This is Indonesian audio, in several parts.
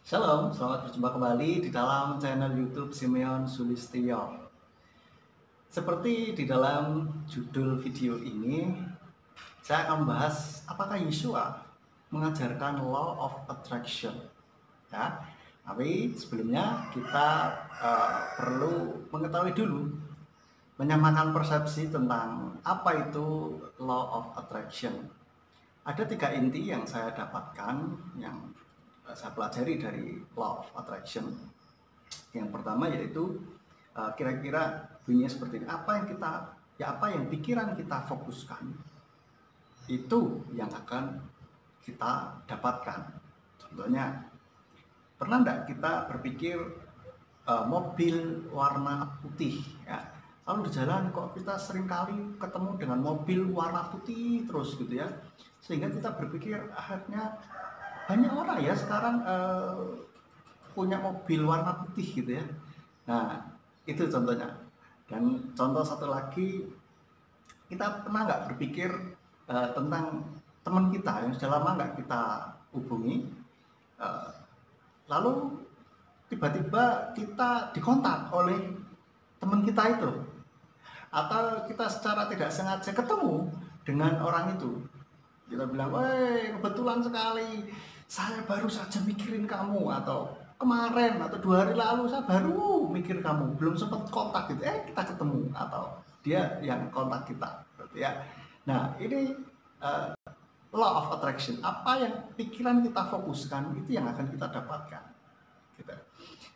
Shalom, selamat berjumpa kembali di dalam channel YouTube Simeon Sulistyo. Seperti di dalam judul video ini, saya akan membahas apakah Yeshua mengajarkan law of attraction. Ya, tapi sebelumnya kita perlu mengetahui dulu, menyamakan persepsi tentang apa itu law of attraction. Ada 3 inti yang saya dapatkan yang saya pelajari dari law of attraction. Yang pertama yaitu kira-kira bunyinya seperti ini. Apa yang pikiran kita fokuskan itu yang akan kita dapatkan. Contohnya, pernah enggak kita berpikir mobil warna putih ya, lalu di jalan kok kita seringkali ketemu dengan mobil warna putih terus gitu ya, sehingga kita berpikir akhirnya banyak orang ya sekarang punya mobil warna putih gitu ya. Nah, itu contohnya. Dan contoh satu lagi, kita pernah nggak berpikir tentang teman kita yang sudah lama nggak kita hubungi, lalu tiba-tiba kita dikontak oleh teman kita itu, atau kita secara tidak sengaja ketemu dengan orang itu. Kita bilang, "Woi, kebetulan sekali, saya baru saja mikirin kamu," atau "kemarin atau 2 hari lalu saya baru mikir kamu, belum sempat kontak gitu, kita ketemu," atau dia yang kontak kita, berarti ya. Nah, ini law of attraction. Apa yang pikiran kita fokuskan itu yang akan kita dapatkan. Gitu.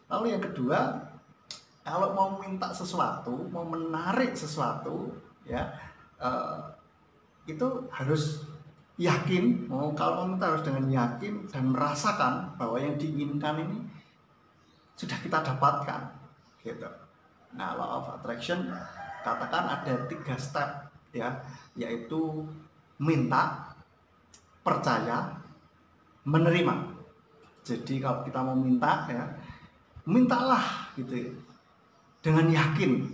Lalu yang kedua, kalau mau minta sesuatu, mau menarik sesuatu, ya itu harus yakin. Kalau minta harus dengan yakin dan merasakan bahwa yang diinginkan ini sudah kita dapatkan, gitu. Nah, law of attraction katakan ada 3 step ya, yaitu minta, percaya, menerima. Jadi kalau kita mau minta ya, mintalah gitu ya, dengan yakin,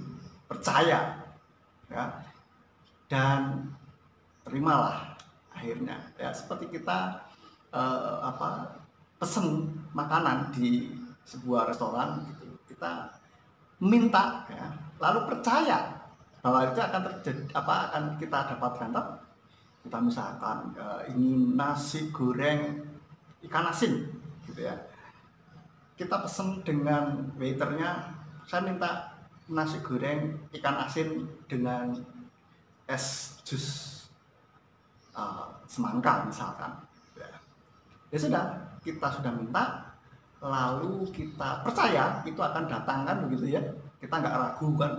percaya ya, dan terimalah akhirnya ya. Seperti kita pesen makanan di sebuah restoran gitu, kita minta ya, lalu percaya bahwa itu akan terjadi, akan kita dapatkan. Kita misalkan ingin nasi goreng ikan asin gitu ya, kita pesen dengan waiternya, "Saya minta nasi goreng ikan asin dengan es jus semangka," misalkan ya sudah, kita sudah minta, lalu kita percaya itu akan datang kan begitu ya. Kita nggak ragu kan,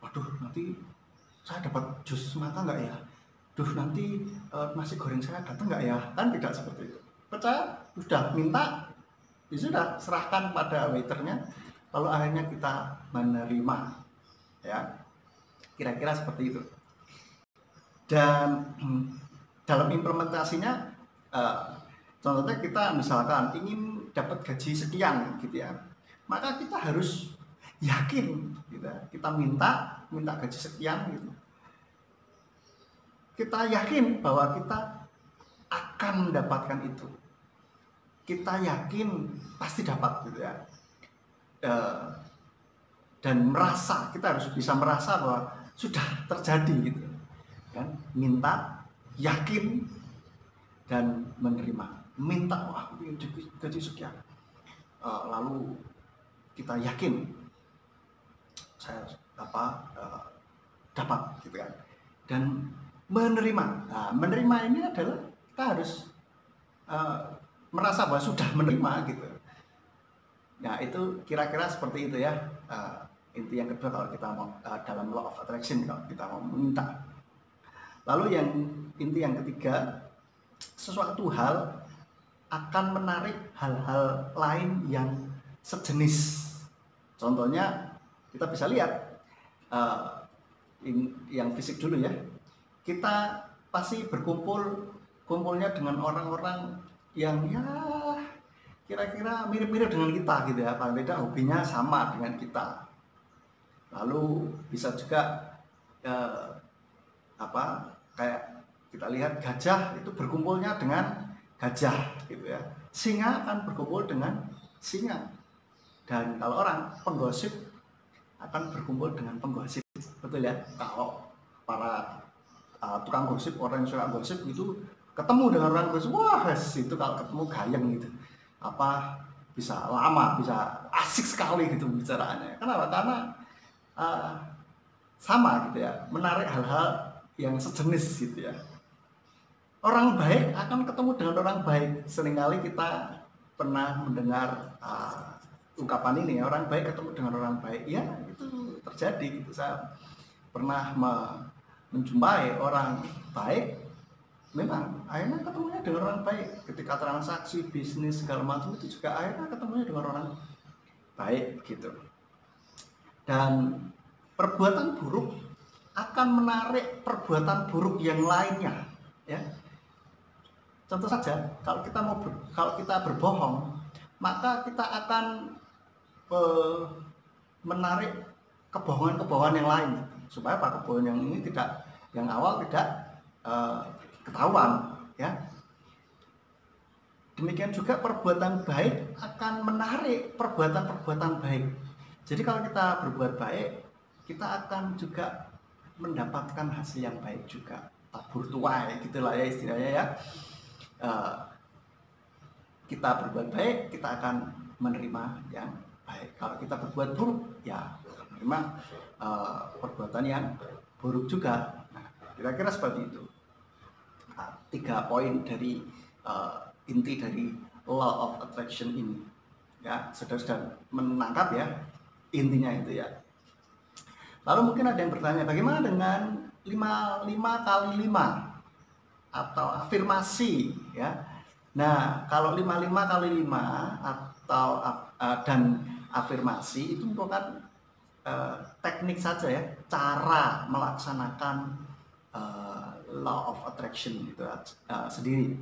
"Waduh, nanti saya dapat jus semangka nggak ya? Duh, nanti nasi goreng saya datang nggak ya?" Kan tidak seperti itu. Percaya, sudah minta, ya sudah, serahkan pada waiternya, lalu akhirnya kita menerima ya. Kira-kira seperti itu. Dan dalam implementasinya, contohnya kita misalkan ingin dapat gaji sekian gitu ya, maka kita harus yakin gitu. Kita minta gaji sekian gitu, kita yakin bahwa kita akan mendapatkan itu, kita yakin pasti dapat gitu ya. Dan kita harus bisa merasa bahwa sudah terjadi gitu kan. Minta, yakin, dan menerima. Minta, "Wah, aku ingin gaji sekian," lalu kita yakin saya dapat gitu kan. Dan menerima. Nah, menerima ini adalah kita harus merasa bahwa sudah menerima gitu. Nah, itu kira-kira seperti itu ya. Inti yang kedua kalau kita mau dalam law of attraction, kalau kita mau minta. Lalu inti yang ketiga, sesuatu hal akan menarik hal-hal lain yang sejenis. Contohnya kita bisa lihat yang fisik dulu ya. Kita pasti kumpulnya dengan orang-orang yang ya kira-kira mirip-mirip dengan kita gitu ya, paling tidak hobinya sama dengan kita. Lalu bisa juga kayak kita lihat gajah itu berkumpulnya dengan gajah gitu ya, singa akan berkumpul dengan singa. Dan kalau orang penggosip akan berkumpul dengan penggosip, betul ya? Kalau para tukang gosip, orang yang suka gosip itu ketemu dengan orang gosip, wah itu kalau ketemu gayeng gitu, apa bisa lama, bisa asik sekali gitu bicaraannya. Kenapa? Karena sama gitu ya, menarik hal-hal yang sejenis gitu ya. Orang baik akan ketemu dengan orang baik. Seringkali kita pernah mendengar ungkapan ini, orang baik ketemu dengan orang baik. Ya, itu terjadi gitu. Saya pernah menjumpai orang baik, memang akhirnya ketemunya dengan orang baik. Ketika transaksi bisnis segala macam itu juga akhirnya ketemunya dengan orang baik gitu. Dan perbuatan buruk akan menarik perbuatan buruk yang lainnya, ya. Contoh saja, kalau kita berbohong, maka kita akan menarik kebohongan-kebohongan yang lain, supaya apa? Kebohongan yang ini yang awal tidak ketahuan, ya. Demikian juga perbuatan baik akan menarik perbuatan-perbuatan baik. Jadi kalau kita berbuat baik, kita akan juga mendapatkan hasil yang baik juga. Tabur tuai gitulah ya istilahnya ya. Kita berbuat baik, kita akan menerima yang baik. Kalau kita berbuat buruk, ya akan menerima perbuatan yang buruk juga. Nah, kira-kira seperti itu. 3 poin dari inti dari law of attraction ini. Ya, saudara-saudara menangkap ya intinya itu ya. Lalu mungkin ada yang bertanya, bagaimana dengan 5 kali 5 atau afirmasi ya. Nah, kalau 5 kali 5 atau dan afirmasi itu merupakan teknik saja ya, cara melaksanakan law of attraction itu sendiri.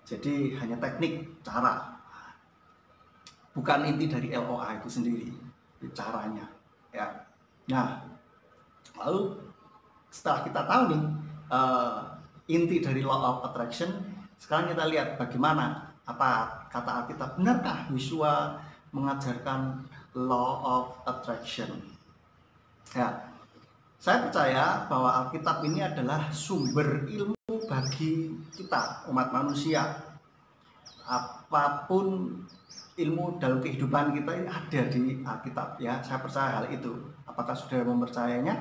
Jadi hanya teknik, cara, bukan inti dari LOA itu sendiri, itu caranya ya. Nah, lalu setelah kita tahu nih inti dari law of attraction, sekarang kita lihat bagaimana apa kata Alkitab. Benarkah Yosua mengajarkan law of attraction? Ya, saya percaya bahwa Alkitab ini adalah sumber ilmu bagi kita umat manusia. Apapun ilmu dalam kehidupan kita ini ada di Alkitab ya. Saya percaya hal itu. Apakah saudara mempercayainya?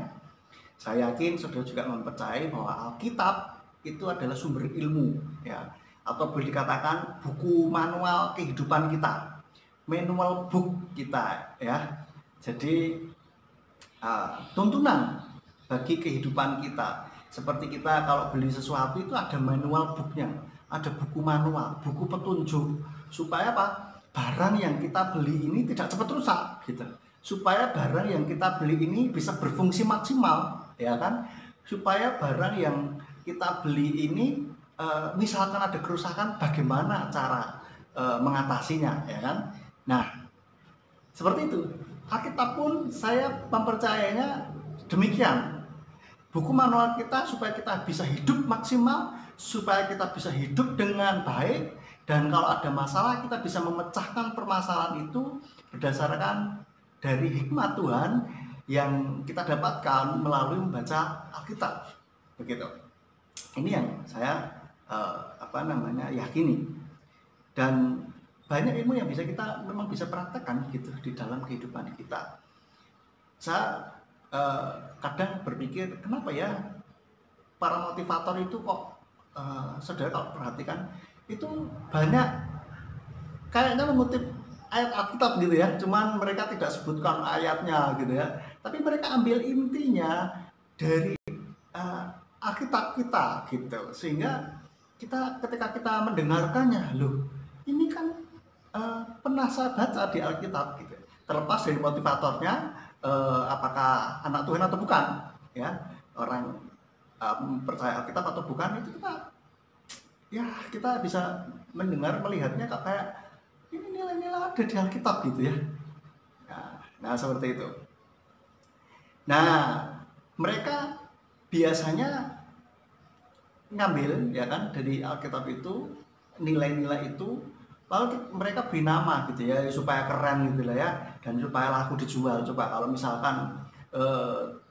Saya yakin saudara juga mempercayai bahwa Alkitab itu adalah sumber ilmu ya, atau boleh dikatakan buku manual kehidupan kita, manual book kita ya. Jadi tuntunan bagi kehidupan kita. Seperti kita kalau beli sesuatu itu ada manual booknya, ada buku manual, buku petunjuk, supaya apa? Barang yang kita beli ini tidak cepat rusak gitu. Supaya barang yang kita beli ini bisa berfungsi maksimal, ya kan? Supaya barang yang kita beli ini misalkan ada kerusakan, bagaimana cara mengatasinya, ya kan? Nah, seperti itu. Alkitab pun saya mempercayainya demikian. Buku manual kita supaya kita bisa hidup maksimal, supaya kita bisa hidup dengan baik, dan kalau ada masalah kita bisa memecahkan permasalahan itu berdasarkan dari hikmat Tuhan yang kita dapatkan melalui membaca Alkitab. Begitu. Ini yang saya yakini. Dan banyak ilmu yang bisa kita memang bisa praktekkan gitu di dalam kehidupan kita. Saya kadang berpikir, kenapa ya para motivator itu kok saudara kalau perhatikan itu banyak kayaknya mengutip ayat Alkitab gitu ya, cuman mereka tidak sebutkan ayatnya gitu ya, tapi mereka ambil intinya dari Alkitab kita gitu, sehingga kita ketika kita mendengarkannya, loh ini kan pernah saya baca di Alkitab gitu, terlepas dari motivatornya apakah anak Tuhan atau bukan ya, orang percaya Alkitab atau bukan, itu kita bisa mendengar melihatnya kayak ini nilai-nilai ada di Alkitab gitu ya. Nah seperti itu. Nah mereka biasanya ngambil ya kan dari Alkitab itu nilai-nilai itu, lalu mereka beri nama gitu ya supaya keren gitu lah ya, dan supaya laku dijual. Coba kalau misalkan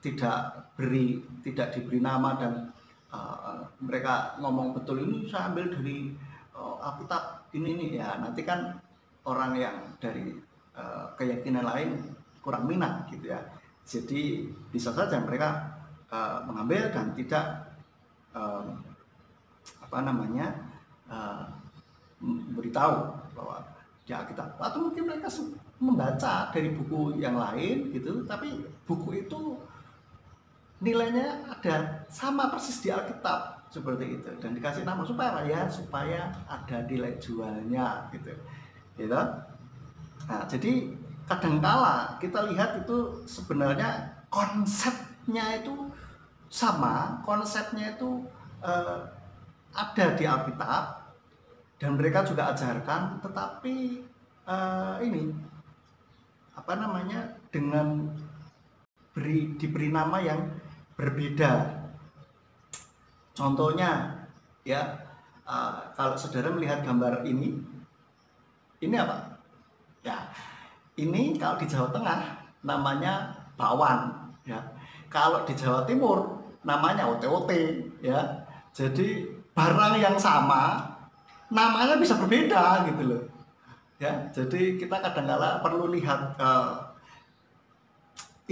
tidak diberi nama dan mereka ngomong betul ini saya ambil dari Alkitab ini ya, nanti kan orang yang dari keyakinan lain kurang minat gitu ya. Jadi bisa saja mereka mengambil dan tidak memberitahu bahwa di Alkitab, atau mungkin mereka membaca dari buku yang lain gitu, tapi buku itu nilainya ada sama persis di Alkitab seperti itu, dan dikasih nama supaya apa ya, supaya ada nilai jualnya gitu. Nah, jadi kadangkala kita lihat itu sebenarnya konsepnya itu sama, konsepnya itu ada di Alkitab dan mereka juga ajarkan, tetapi dengan diberi nama yang berbeda. Contohnya ya, kalau saudara melihat gambar ini apa ya, ini kalau di Jawa Tengah namanya bakwan ya, kalau di Jawa Timur namanya ote-ote ya. Jadi barang yang sama namanya bisa berbeda gitu loh ya. Jadi kita kadang-kala perlu lihat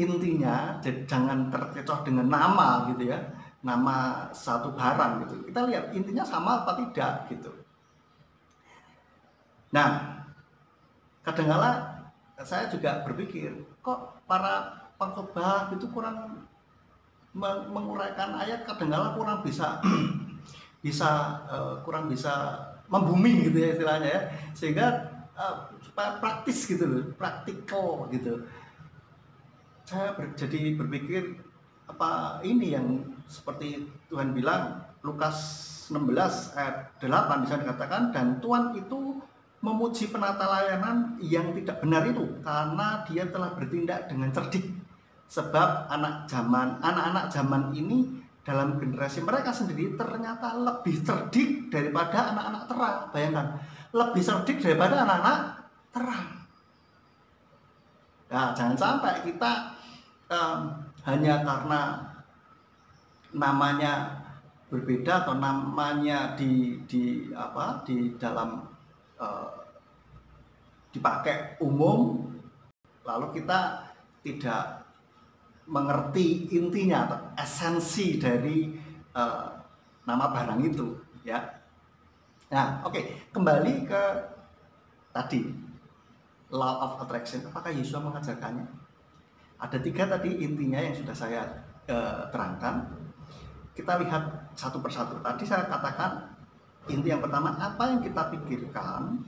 intinya, jadi jangan terkecoh dengan nama gitu ya, nama satu barang gitu. Kita lihat intinya sama apa tidak gitu. Nah, kadang-kala saya juga berpikir, kok para pengkhotbah itu kurang menguraikan ayat, kadang-kala kurang bisa kurang bisa membumi gitu ya istilahnya ya, sehingga supaya praktis gitu loh, praktikal gitu. Saya jadi berpikir, apa ini yang seperti Tuhan bilang Lukas 16 ayat 8 bisa dikatakan, dan Tuhan itu memuji penata layanan yang tidak benar itu karena dia telah bertindak dengan cerdik, sebab anak-anak zaman ini dalam generasi mereka sendiri ternyata lebih cerdik daripada anak-anak terang. Bayangkan, lebih cerdik daripada anak-anak terang. Nah, jangan sampai kita hanya karena namanya berbeda atau namanya di dalam dipakai umum, lalu kita tidak mengerti intinya atau esensi dari nama barang itu ya. Nah, oke, kembali ke tadi law of attraction. Apakah Yesus mengajarkannya? Ada 3 tadi intinya yang sudah saya terangkan. Kita lihat satu persatu. Tadi saya katakan inti yang pertama, apa yang kita pikirkan,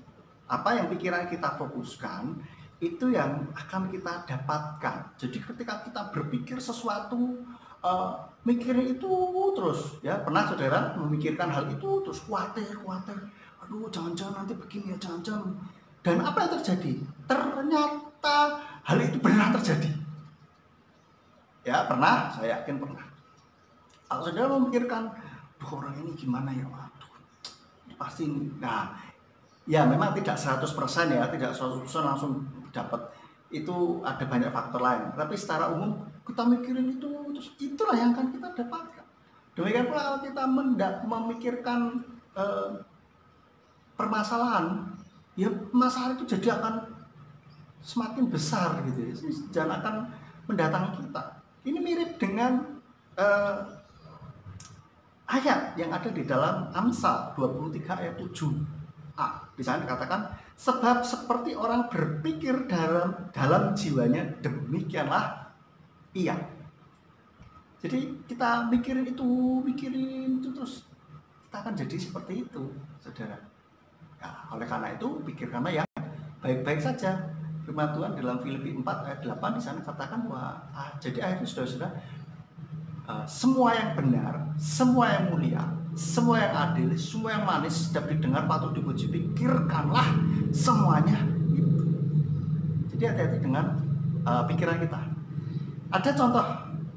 apa yang pikiran kita fokuskan, itu yang akan kita dapatkan. Jadi ketika kita berpikir sesuatu, mikirin itu terus ya. Pernah saudara memikirkan hal itu terus khawatir, aduh jangan-jangan nanti begini ya, jangan-jangan. Dan apa yang terjadi? Ternyata hal itu benar terjadi. Ya pernah, saya yakin pernah. Kalau saudara memikirkan, orang ini gimana ya, waduh pasti ini. Nah ya memang tidak 100% ya, tidak 100% langsung dapat, itu ada banyak faktor lain, tapi secara umum kita mikirin itu, terus itulah yang akan kita dapatkan. Demikian pula kalau kita memikirkan permasalahan, ya masalah itu jadi akan semakin besar gitu ya, dan akan mendatangi kita. Ini mirip dengan ayat yang ada di dalam Amsal 23 ayat 7a. Di sana dikatakan, sebab seperti orang berpikir dalam jiwanya, demikianlah ia. Jadi kita mikirin itu terus kita akan jadi seperti itu, saudara. Ya, oleh karena itu pikirkanlah yang baik-baik saja. Firman Tuhan dalam Filipi 4 ayat 8 di sana katakan bahwa jadi akhirnya saudara-saudara, semua yang benar, semua yang mulia, semua yang adil, semua yang manis, sedap didengar, patut dipuji, pikirkanlah semuanya itu. Jadi hati-hati dengan pikiran kita. Ada contoh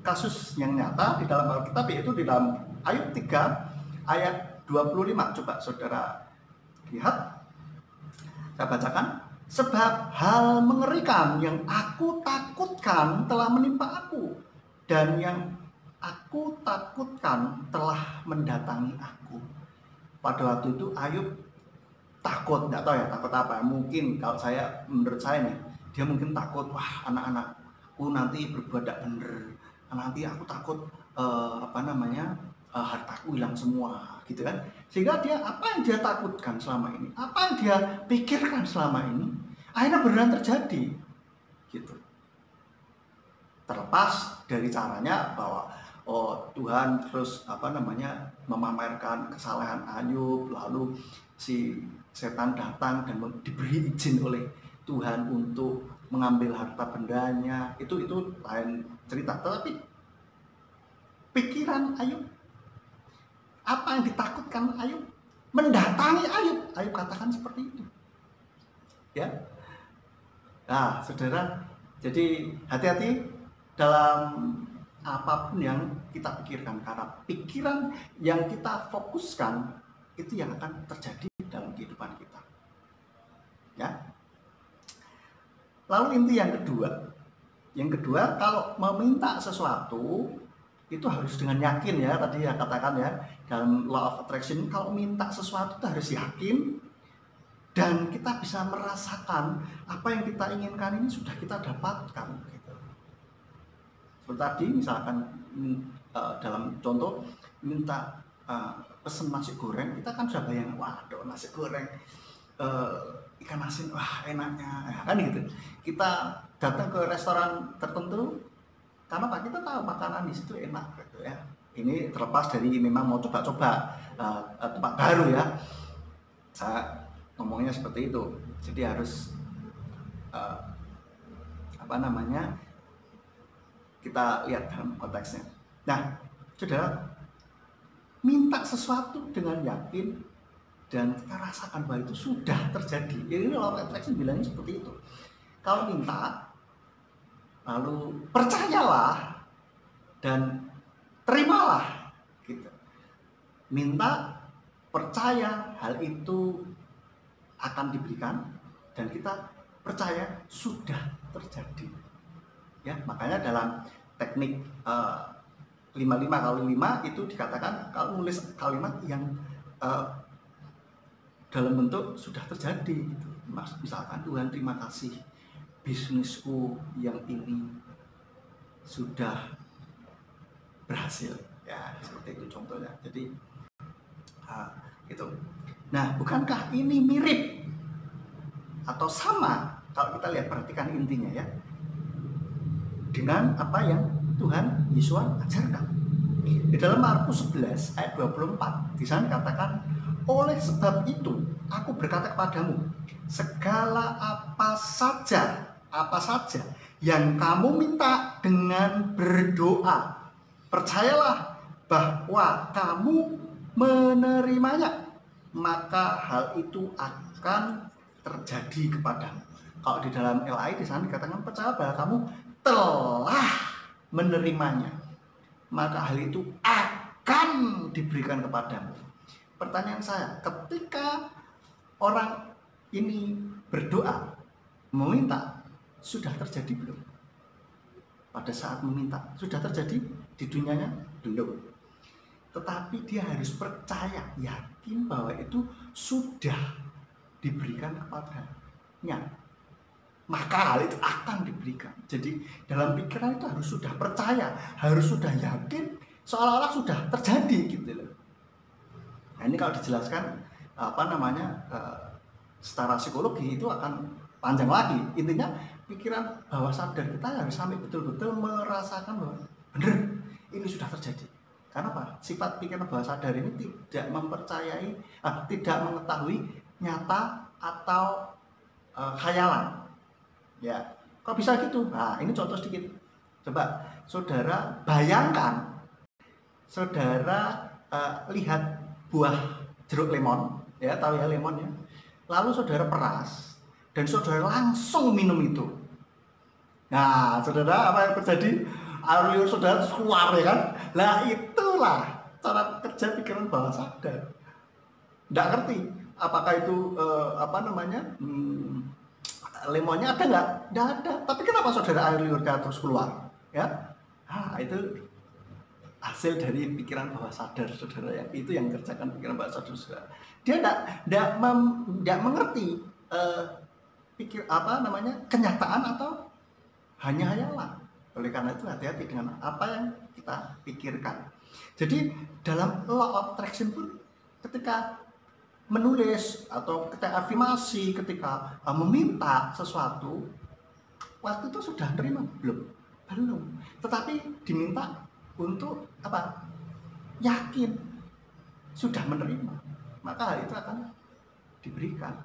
kasus yang nyata di dalam Alkitab, yaitu di dalam Ayub 3 ayat 25. Coba saudara lihat. Saya bacakan. Sebab hal mengerikan yang aku takutkan telah menimpa aku, dan yang aku takutkan telah mendatangi aku. Pada waktu itu Ayub takut, nggak tahu ya takut apa. Mungkin kalau menurut saya nih, dia mungkin takut, wah anak-anakku nanti berbuat tidak benar, nanti aku takut hartaku hilang semua, gitu kan. Sehingga dia, apa yang dia takutkan selama ini, apa yang dia pikirkan selama ini, akhirnya beneran terjadi, gitu. Terlepas dari caranya bahwa Tuhan terus memamerkan kesalahan Ayub, lalu si setan datang dan diberi izin oleh Tuhan untuk mengambil harta bendanya, itu lain cerita. Tetapi pikiran Ayub, apa yang ditakutkan Ayub, mendatangi Ayub katakan seperti itu, ya. Nah, saudara, jadi hati-hati dalam apapun yang kita pikirkan, karena pikiran yang kita fokuskan itu yang akan terjadi dalam kehidupan kita, ya. Lalu inti yang kedua, kalau meminta sesuatu itu harus dengan yakin, ya. Tadi ya katakan ya, dalam law of attraction, kalau minta sesuatu itu harus yakin, dan kita bisa merasakan apa yang kita inginkan ini sudah kita dapatkan, gitu. Seperti tadi misalkan dalam contoh minta pesen nasi goreng, kita kan sudah bayang, waduh nasi goreng, ikan asin, wah enaknya, ya, kan gitu. Kita datang ke restoran tertentu karena Pak, kita tahu makanan di situ enak, gitu ya. Ini terlepas dari memang mau coba-coba tempat baru, ya. Saya ngomongnya seperti itu. Jadi harus kita lihat dalam konteksnya. Nah, saudara, minta sesuatu dengan yakin dan kita rasakan bahwa itu sudah terjadi. Ini law of attraction bilangnya seperti itu. Kalau minta, lalu percayalah dan terimalah, gitu. Minta, percaya hal itu akan diberikan, dan kita percaya sudah terjadi, ya. Makanya dalam teknik 55x5 itu dikatakan kalau nulis kalimat yang dalam bentuk sudah terjadi, gitu. Misalkan, Tuhan terima kasih, bisnisku yang ini sudah berhasil, ya, seperti itu contohnya. Jadi gitu. Nah, bukankah ini mirip atau sama, kalau kita lihat, perhatikan intinya, ya, dengan apa yang Tuhan Yesus ajarkan di dalam Markus 11 ayat 24. Di sana dikatakan, oleh sebab itu aku berkata kepadamu, segala apa saja yang kamu minta dengan berdoa, percayalah bahwa kamu menerimanya, maka hal itu akan terjadi kepadamu. Kalau di dalam LAI di sana dikatakan, percaya bahwa kamu telah menerimanya, maka hal itu akan diberikan kepadamu. Pertanyaan saya, ketika orang ini berdoa, meminta, sudah terjadi belum? Pada saat meminta, sudah terjadi di dunianya? Belum. Tetapi dia harus percaya, yakin bahwa itu sudah diberikan kepadanya, maka hal itu akan diberikan. Jadi dalam pikiran itu harus sudah percaya, harus sudah yakin, seolah-olah sudah terjadi, gitu loh. Nah, ini kalau dijelaskan secara psikologi itu akan panjang lagi. Intinya pikiran bawah sadar kita harus sampai betul-betul merasakan bahwa benar ini sudah terjadi. Karena apa? Sifat pikiran bawah sadar ini tidak mempercayai, tidak mengetahui nyata atau khayalan. Ya, kok bisa gitu? Nah, ini contoh sedikit. Coba saudara bayangkan, saudara lihat buah jeruk lemon, ya, tahu ya lemon, ya. Lalu saudara peras dan saudara langsung minum itu. Nah, saudara, apa yang terjadi? Air liur saudara keluar, ya kan? Nah, itulah cara kerja pikiran bawah sadar. Nggak ngerti apakah itu lemonnya ada nggak? Nggak ada. Tapi kenapa saudara air liurnya terus keluar? Ya, itu hasil dari pikiran bawah sadar saudara ya. Itu yang kerjakan pikiran bawah sadar saudara. Dia nggak mengerti kenyataan atau hanya hayalan. Oleh karena itu hati-hati dengan apa yang kita pikirkan. Jadi dalam law of attraction pun ketika menulis atau ketika afirmasi, ketika meminta sesuatu, waktu itu sudah terima belum? Belum. Tetapi diminta untuk apa? Yakin sudah menerima, maka hal itu akan diberikan,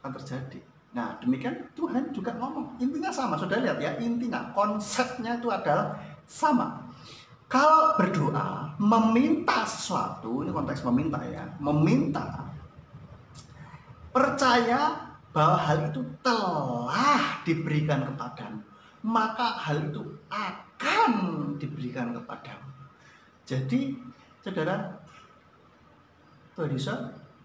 akan terjadi. Nah, demikian Tuhan juga ngomong. Intinya sama, sudah lihat ya, intinya konsepnya itu adalah sama. Kalau berdoa, meminta sesuatu, ini konteks meminta ya, meminta, percaya bahwa hal itu telah diberikan kepadamu, maka hal itu akan diberikan kepadamu. Jadi, saudara, Tuhan Yesus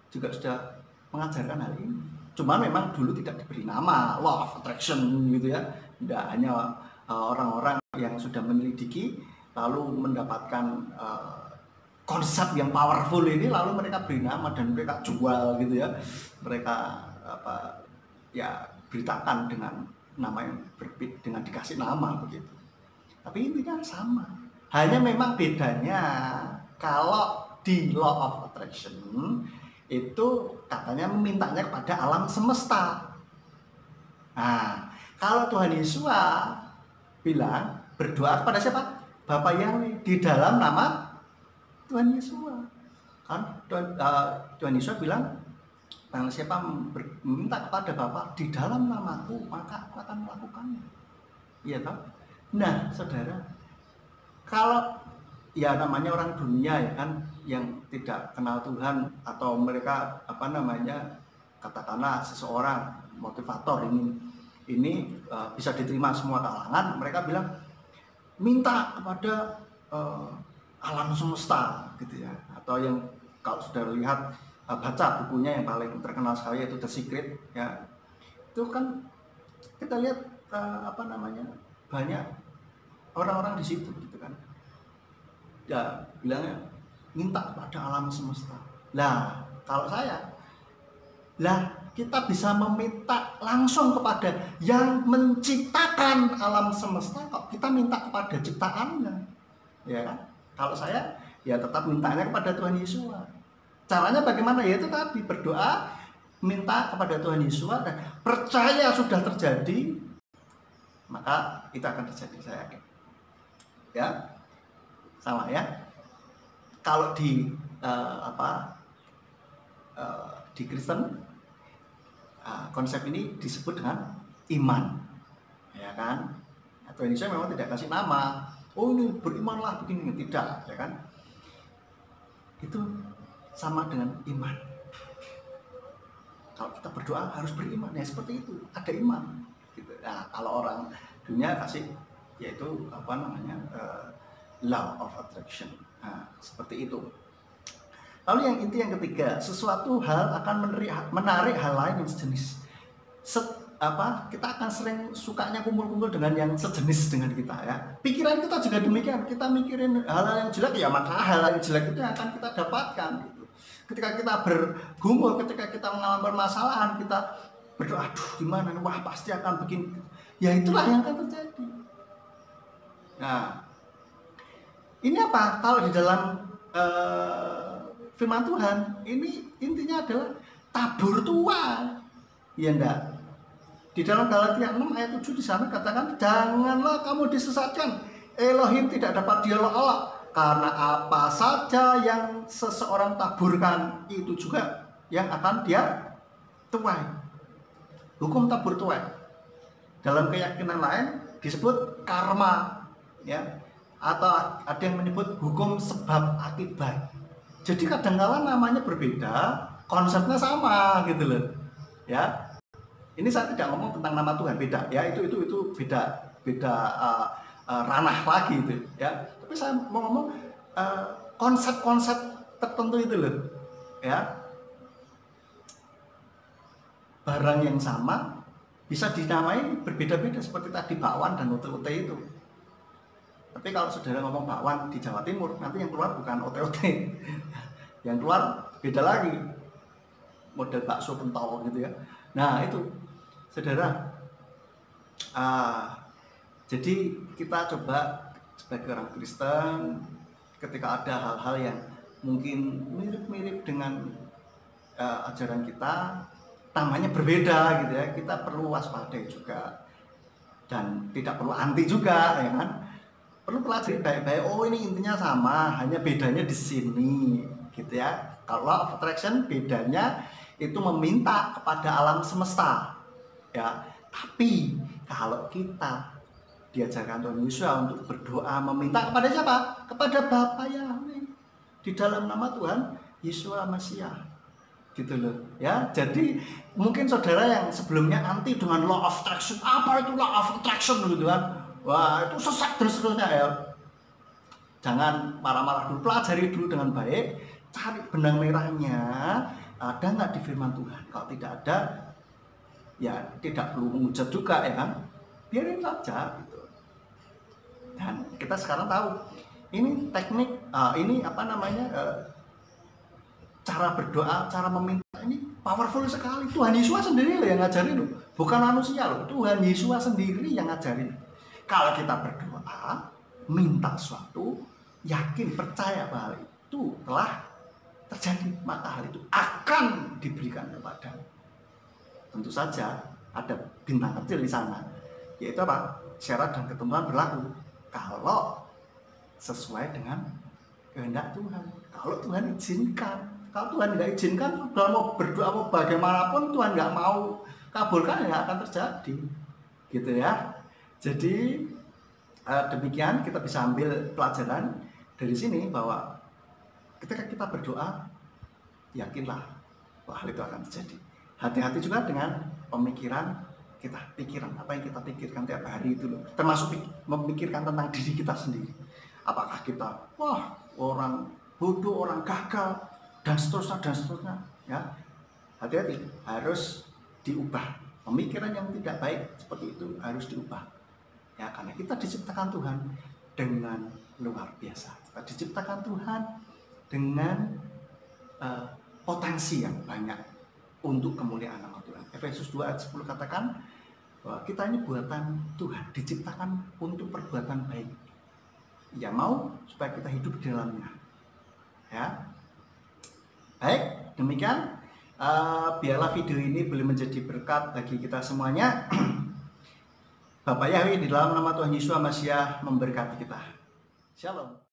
juga sudah mengajarkan hal ini. Cuma memang dulu tidak diberi nama law of attraction gitu ya. Tidak hanya orang-orang yang sudah menyelidiki lalu mendapatkan konsep yang powerful ini, lalu mereka beri nama dan mereka jual gitu ya. Mereka beritakan dengan nama yang berbeda, dengan dikasih nama begitu. Tapi intinya sama. Hanya memang bedanya kalau di law of attraction itu katanya memintanya kepada alam semesta. Nah, kalau Tuhan Yesus bilang berdoa kepada siapa? Bapa Yahweh di dalam nama Tuhan Yesus. Kan Tuhan Yesus bilang, barang siapa meminta kepada Bapa di dalam namaku, maka aku akan melakukannya. Iya toh? Nah, saudara, kalau ya namanya orang dunia ya kan, yang tidak kenal Tuhan atau mereka katakanlah seseorang motivator ini bisa diterima semua kalangan, mereka bilang minta kepada alam semesta gitu ya. Atau yang kalau sudah lihat baca bukunya yang paling terkenal sekali yaitu The Secret ya, itu kan kita lihat banyak orang-orang di situ gitu kan ya, bilangnya minta kepada alam semesta. Lah kalau kita bisa meminta langsung kepada yang menciptakan alam semesta, kok kita minta kepada ciptaannya ya kan? Kalau saya ya tetap mintanya kepada Tuhan Yesus. Caranya bagaimana? Ya itu tadi, berdoa, minta kepada Tuhan Yesus dan percaya sudah terjadi, maka itu akan terjadi, saya yakin. Ya, sama ya. Kalau di di Kristen konsep ini disebut dengan iman, ya kan? Tuhan Yesus memang tidak kasih nama. Oh ini berimanlah begini, tidak, ya kan? Itu sama dengan iman. Kalau kita berdoa harus beriman, ya seperti itu, ada iman. Gitu. Nah, kalau orang dunia kasih yaitu law of attraction. Nah, seperti itu. Lalu yang ketiga, sesuatu hal akan menarik hal lain yang sejenis. Kita akan sering sukanya kumpul-kumpul dengan yang sejenis dengan kita ya. Pikiran kita juga demikian. Kita mikirin hal-hal yang jelek ya, maka hal yang jelek itu yang akan kita dapatkan gitu. Ketika kita bergumul, ketika kita mengalami permasalahan, kita berdoa, aduh gimana, wah pasti akan begini. Ya itulah yang akan terjadi. Nah, ini apa? Kalau di dalam firman Tuhan, ini intinya adalah tabur tuan. Ya enggak? Di dalam Galatia 6 ayat 7 di sana katakan, janganlah kamu disesatkan. Elohim tidak dapat dialog Allah. Karena apa saja yang seseorang taburkan, itu juga yang akan dia tuai. Hukum tabur tuai. Dalam keyakinan lain disebut karma, ya, atau ada yang menyebut hukum sebab akibat. Jadi kadang-kala namanya berbeda, konsepnya sama gitu loh, ya. Ini saya tidak ngomong tentang nama Tuhan, beda, ya, itu beda ranah lagi itu, ya. Tapi saya mau ngomong konsep-konsep tertentu itu loh, ya. Barang yang sama bisa dinamai berbeda-beda seperti tadi bakwan dan ote-ote itu. Tapi kalau saudara ngomong bakwan di Jawa Timur, nanti yang keluar bukan ote-ote, yang keluar beda lagi, model bakso pentol gitu ya. Nah itu saudara, jadi kita coba sebagai orang Kristen, ketika ada hal-hal yang mungkin mirip-mirip dengan ajaran kita, namanya berbeda gitu ya, kita perlu waspada juga dan tidak perlu anti juga, ya kan? Perlu pelajari baik-baik. Oh ini intinya sama, hanya bedanya di sini, gitu ya. Kalau law of attraction bedanya itu meminta kepada alam semesta, ya. Tapi kalau kita diajarkan Tuhan Yesus untuk berdoa meminta kepada siapa? Kepada Bapa Yahweh di dalam nama Tuhan Yesus Mesias. Gitu loh ya. Jadi mungkin saudara yang sebelumnya anti dengan law of attraction, apa itu law of attraction gitu kan, wah itu sesat terus-terusnya ya. Jangan marah-marah dulu, pelajari dulu dengan baik, cari benang merahnya, ada nggak di firman Tuhan. Kalau tidak ada ya tidak perlu menghujat juga ya kan, biarin saja gitu. Dan kita sekarang tahu ini teknik, ini apa namanya, cara berdoa, cara meminta ini powerful sekali. Tuhan Yesus sendiri loh yang ngajarin loh, bukan manusia loh. Tuhan Yesus sendiri yang ngajarin. Kalau kita berdoa, minta sesuatu, yakin, percaya bahwa itu telah terjadi, maka hal itu akan diberikan kepada. Tentu saja ada bintang kecil di sana, yaitu apa? Syarat dan ketentuan berlaku kalau sesuai dengan kehendak Tuhan. Kalau Tuhan izinkan. Kalau Tuhan nggak izinkan, sudah mau berdoa mau bagaimanapun, Tuhan nggak mau kabulkan, ya nggak akan terjadi, gitu ya. Jadi demikian kita bisa ambil pelajaran dari sini bahwa ketika kita berdoa, yakinlah bahwa hal itu akan terjadi. Hati-hati juga dengan pemikiran kita, pikiran apa yang kita pikirkan tiap hari itu loh, termasuk memikirkan tentang diri kita sendiri. Apakah kita wah orang bodoh, orang gagal, dan seterusnya ya. Hati-hati, harus diubah. Pemikiran yang tidak baik seperti itu harus diubah ya, karena kita diciptakan Tuhan dengan luar biasa. Kita diciptakan Tuhan dengan potensi yang banyak untuk kemuliaan nama Tuhan. Efesus 2 ayat 10 katakan bahwa kita ini buatan Tuhan, diciptakan untuk perbuatan baik. Ia mau supaya kita hidup di dalamnya ya. Baik, demikian biarlah video ini boleh menjadi berkat bagi kita semuanya. Bapak Yahweh di dalam nama Tuhan Yesus Mesias memberkati kita. Shalom.